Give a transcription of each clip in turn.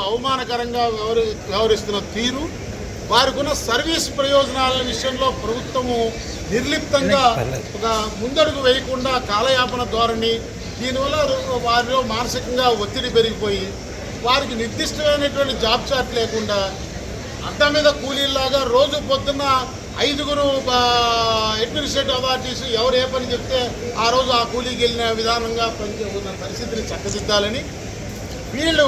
అవమానకరంగా వ్యవహరిస్తున్న తీరు, వారికున్న సర్వీస్ ప్రయోజనాల విషయంలో ప్రభుత్వము నిర్లిప్తంగా ఒక ముందడుగు వేయకుండా కాలయాపన ధోరణి, దీనివల్ల వారిలో మానసికంగా ఒత్తిడి పెరిగిపోయి వారికి నిర్దిష్టమైనటువంటి జాబ్ చార్ట్ లేకుండా అడ్డ మీద కూలీలాగా రోజు పొద్దున్న 5 అడ్మినిస్ట్రేటివ్ అథారిటీస్ ఎవరు ఏ పని చెప్తే ఆ రోజు ఆ కూలీకి వెళ్ళిన విధానంగా ఉన్న పరిస్థితిని చక్కదిద్దాలని, వీళ్ళు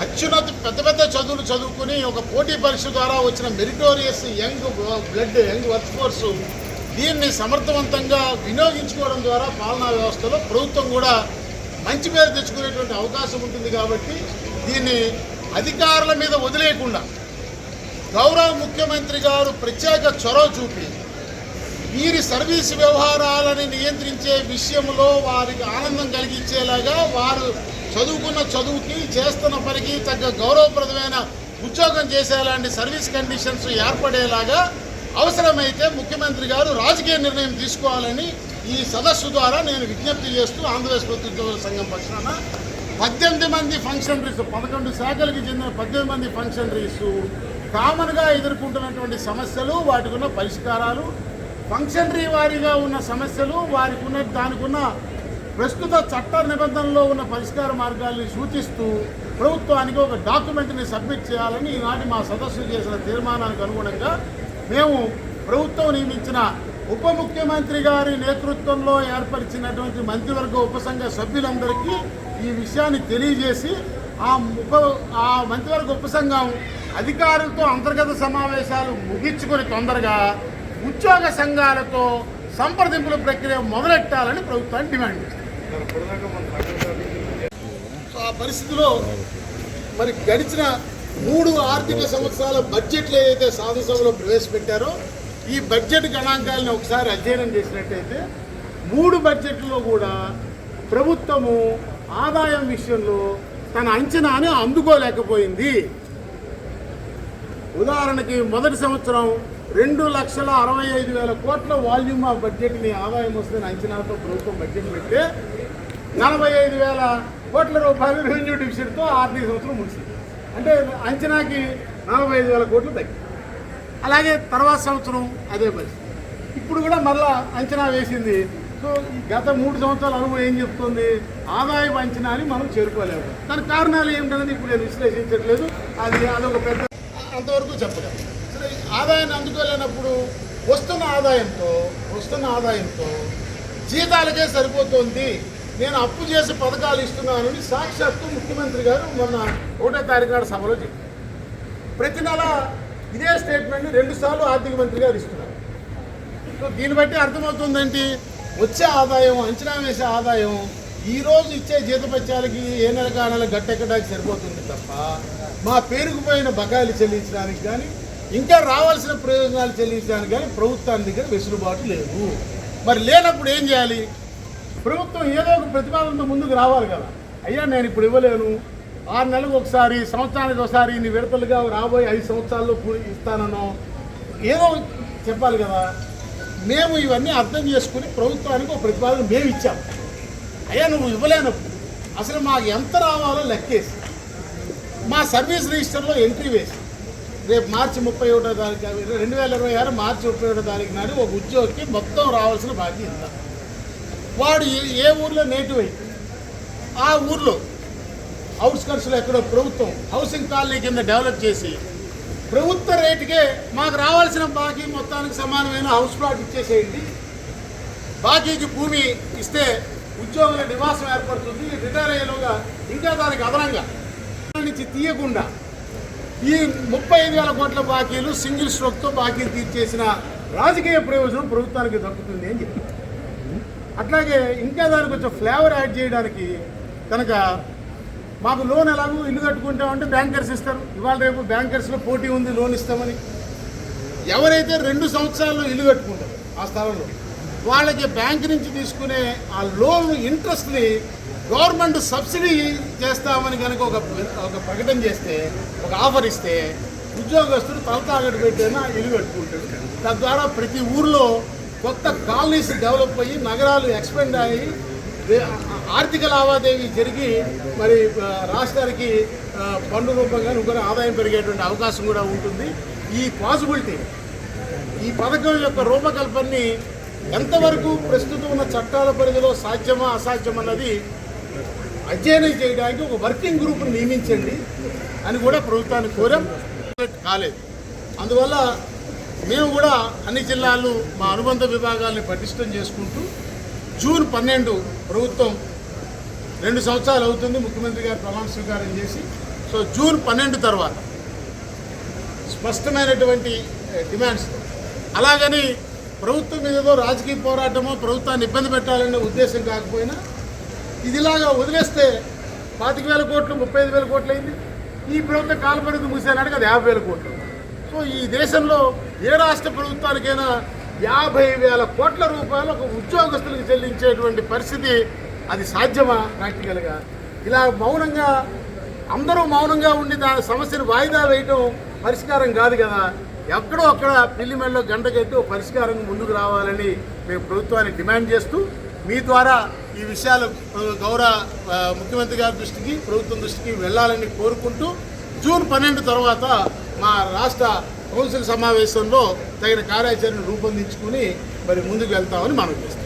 అత్యున్నత పెద్ద చదువులు చదువుకుని ఒక పోటీ పరీక్ష ద్వారా వచ్చిన మెరిటోరియస్ యంగ్ వర్క్ ఫోర్సు దీన్ని సమర్థవంతంగా వినియోగించుకోవడం ద్వారా పాలనా వ్యవస్థలో ప్రభుత్వం కూడా మంచి పేరు తెచ్చుకునేటువంటి అవకాశం ఉంటుంది. కాబట్టి దీన్ని అధికారుల మీద వదిలేయకుండా గౌరవ ముఖ్యమంత్రి గారు ప్రత్యేక చొరవ చూపి వీరి సర్వీసు వ్యవహారాలని నియంత్రించే విషయంలో వారికి ఆనందం కలిగించేలాగా, వారు చదువుకున్న చదువుకి చేస్తున్న పనికి తగ్గ గౌరవప్రదమైన ఉద్యోగం చేసేలాంటి సర్వీస్ కండిషన్స్ ఏర్పడేలాగా అవసరమైతే ముఖ్యమంత్రి గారు రాజకీయ నిర్ణయం తీసుకోవాలని ఈ సదస్సు ద్వారా నేను విజ్ఞప్తి చేస్తూ ఆంధ్రప్రదేశ్ ప్రభుత్వ ఉద్యోగుల సంఘం పక్షాన 18 మంది ఫంక్షనరీస్, 11 శాఖలకు చెందిన 18 మంది ఫంక్షనరీస్ కామన్గా ఎదుర్కొంటున్నటువంటి సమస్యలు, వాటికి ఉన్న పరిష్కారాలు, ఫంక్షనరీ వారీగా ఉన్న సమస్యలు, వారికి ఉన్న దానికున్న ప్రస్తుత చట్ట నిబంధనలో ఉన్న పరిష్కార మార్గాల్ని సూచిస్తూ ప్రభుత్వానికి ఒక డాక్యుమెంట్ని సబ్మిట్ చేయాలని ఈనాటి మా సదస్సు చేసిన తీర్మానానికి అనుగుణంగా మేము ప్రభుత్వం నియమించిన ఉప ముఖ్యమంత్రి గారి నేతృత్వంలో ఏర్పరిచినటువంటి మంత్రివర్గ ఉపసంఘ సభ్యులందరికీ ఈ విషయాన్ని తెలియజేసి ఆ మంత్రివర్గ ఉపసంఘం అధికారులతో అంతర్గత సమావేశాలు ముగించుకొని తొందరగా ఉద్యోగ సంఘాలతో సంప్రదింపుల ప్రక్రియ మొదలెట్టాలని ప్రభుత్వాన్ని డిమాండ్ చేస్తారు. ఆ పరిస్థితిలో మరి గడిచిన 3 ఆర్థిక సంవత్సరాల బడ్జెట్లు ఏదైతే శాసనసభలో ప్రవేశపెట్టారో ఈ బడ్జెట్ గణాంకాలను ఒకసారి అధ్యయనం చేసినట్టయితే 3 బడ్జెట్లో కూడా ప్రభుత్వము ఆదాయం విషయంలో తన అంచనాని అందుకోలేకపోయింది. ఉదాహరణకి మొదటి సంవత్సరం 2,65,000 కోట్ల వాల్యూమ్ ఆఫ్ బడ్జెట్ని ఆదాయం వస్తున్న అంచనాతో ప్రభుత్వం బడ్జెట్ పెడితే 45,000 కోట్ల రూపాయలు రెవెన్యూ డిఫిసిట్తో ఆర్థిక సంవత్సరం ముగిసింది. అంటే అంచనాకి 45,000 కోట్లు తగ్గింది. అలాగే తర్వాత సంవత్సరం అదే పరిస్థితి. ఇప్పుడు కూడా మళ్ళా అంచనా వేసింది. సో గత 3 సంవత్సరాల అనుభవం ఏం చెప్తుంది? ఆదాయం అంచనాని మనం చేరుకోలేము. దానికి కారణాలు ఏమిటనేది ఇప్పుడు నేను విశ్లేషించట్లేదు. అదొక పెద్ద అంతవరకు చెప్పలేదు. సరే, ఆదాయాన్ని అందుకోలేనప్పుడు వస్తున్న ఆదాయంతో జీతాలకే సరిపోతుంది, నేను అప్పు చేసి పథకాలు ఇస్తున్నానని సాక్షాత్తు ముఖ్యమంత్రి గారు మొన్న 1వ తారీఖు నాడు సభలో చెప్పారు. ప్రతి నెల ఇదే స్టేట్మెంట్ని 2 సార్లు ఆర్థిక మంత్రి గారు ఇస్తున్నారు. సో దీన్ని బట్టి అర్థమవుతుందేంటి? వచ్చే ఆదాయం, అంచనా వేసే ఆదాయం ఈరోజు ఇచ్చే జీతపత్యాలకి ఏ నెలకు ఆ నెల గట్టెక్కడానికి సరిపోతుంది తప్ప మా పేరుకుపోయిన బకాయిలు చెల్లించడానికి కానీ ఇంకా రావాల్సిన ప్రయోజనాలు చెల్లించడానికి కానీ ప్రభుత్వానికి దగ్గర వెసులుబాటు లేదు. మరి లేనప్పుడు ఏం చేయాలి? ప్రభుత్వం ఏదో ఒక ప్రతిపాదనతో ముందుకు రావాలి కదా. అయ్యా నేను ఇప్పుడు ఇవ్వలేను, 6 నెలలకు ఒకసారి, సంవత్సరానికి ఒకసారి ఇన్ని విడతలుగా రాబోయే 5 సంవత్సరాల్లో ఇస్తానో ఏదో చెప్పాలి కదా. మేము ఇవన్నీ అర్థం చేసుకుని ప్రభుత్వానికి ఒక ప్రతిపాదన మేము ఇచ్చాము. అయ్యా నువ్వు ఇవ్వలేనప్పుడు అసలు మాకు ఎంత రావాలో లెక్కేసి మా సర్వీస్ రిజిస్టర్లో ఎంట్రీ వేసి రేపు మార్చి 31వ తారీఖు 2026 మార్చి 31వ తారీఖు నాడు ఒక ఉద్యోగికి మొత్తం రావాల్సిన బాకీ ఇంత. వాడు ఏ ఊర్లో నేటివ్ అయితే ఆ ఊర్లో అవుట్స్కట్స్లో ఎక్కడో ప్రభుత్వం హౌసింగ్ కాలనీ కింద డెవలప్ చేసి ప్రభుత్వ రేటుకే మాకు రావాల్సిన బాకీ మొత్తానికి సమానమైన హౌస్ ప్లాట్ ఇచ్చేసేయండి. బాకీకి భూమి ఇస్తే ఉద్యోగుల నివాసం ఏర్పడుతుంది. రిటైర్ అయ్యేలోగా ఇంకా దానికి అదనంగా నుంచి తీయకుండా ఈ 35,000 కోట్ల బాకీలు సింగిల్ స్ట్రోక్తో బాకీలు తీర్చేసిన రాజకీయ ప్రయోజనం ప్రభుత్వానికి దక్కుతుంది అని చెప్పి, అట్లాగే ఇంకా దానికి కొంచెం ఫ్లేవర్ యాడ్ చేయడానికి కనుక మాకు లోన్ ఎలాగో ఇల్లు కట్టుకుంటామంటే బ్యాంకర్స్ ఇస్తారు. ఇవాళ రేపు బ్యాంకర్స్లో పోటీ ఉంది లోన్ ఇస్తామని. ఎవరైతే 2 సంవత్సరాల్లో ఇల్లు కట్టుకుంటారు ఆ స్థలంలో వాళ్ళకి బ్యాంక్ నుంచి తీసుకునే ఆ లోన్ ఇంట్రెస్ట్ని గవర్నమెంట్ సబ్సిడీ చేస్తామని కనుక ఒక ప్రకటన చేస్తే, ఒక ఆఫర్ ఇస్తే ఉద్యోగస్తులు తలతాగట్టు పెట్టైనా ఇల్లు కట్టుకుంటారు. తద్వారా ప్రతి ఊర్లో కొత్త కాలనీస్ డెవలప్ అయ్యి నగరాలు ఎక్స్పెండ్ అయ్యి ఆర్థిక లావాదేవీ జరిగి మరి రాష్ట్రానికి పన్ను రూపంగా ఇంకొక ఆదాయం పెరిగేటువంటి అవకాశం కూడా ఉంటుంది. ఈ పాసిబిలిటీ ఈ పథకం యొక్క రూపకల్పనని ఎంతవరకు ప్రస్తుతం ఉన్న చట్టాల పరిధిలో సాధ్యమా అసాధ్యమన్నది అధ్యయనం చేయడానికి ఒక వర్కింగ్ గ్రూప్ను నియమించండి అని కూడా ప్రభుత్వాన్ని కోరాం. కాలేదు. అందువల్ల మేము కూడా అన్ని జిల్లాలు మా అనుబంధ విభాగాల్ని పటిష్టం చేసుకుంటూ జూన్ 12 ప్రభుత్వం 2 సంవత్సరాలు అవుతుంది ముఖ్యమంత్రి గారు ప్రమాణ స్వీకారం చేసి. సో జూన్ 12 తర్వాత స్పష్టమైనటువంటి డిమాండ్స్, అలాగని ప్రభుత్వం మీద ఏదో రాజకీయ పోరాటమో ప్రభుత్వాన్ని ఇబ్బంది పెట్టాలనే ఉద్దేశం కాకపోయినా ఇదిలాగా వదిలేస్తే 25,000 కోట్లు 35,000 కోట్లు అయింది. ఈ ప్రభుత్వ కాలపరిధి ముగిసేనాటికి అది 50,000 కోట్లు. సో ఈ దేశంలో ఏ రాష్ట్ర ప్రభుత్వానికైనా 50,000 కోట్ల రూపాయలు ఒక ఉద్యోగస్తులకు చెల్లించేటువంటి పరిస్థితి అది సాధ్యమా ప్రాక్టికల్గా? ఇలా మౌనంగా అందరూ మౌనంగా ఉండి దాని సమస్యను వాయిదా వేయటం పరిష్కారం కాదు కదా. ఎక్కడో అక్కడ పిల్లి మెడలో గంటకెట్టి ఒక పరిష్కారం ముందుకు రావాలని మేము ప్రభుత్వాన్ని డిమాండ్ చేస్తూ మీ ద్వారా ఈ విషయాలు గౌరవ ముఖ్యమంత్రి గారి దృష్టికి ప్రభుత్వం దృష్టికి వెళ్ళాలని కోరుకుంటూ జూన్ 12 తర్వాత మా రాష్ట్ర కౌన్సిల్ సమావేశంలో తగిన కార్యాచరణ రూపొందించుకుని మరి ముందుకు వెళ్తామని మనం చేస్తాం.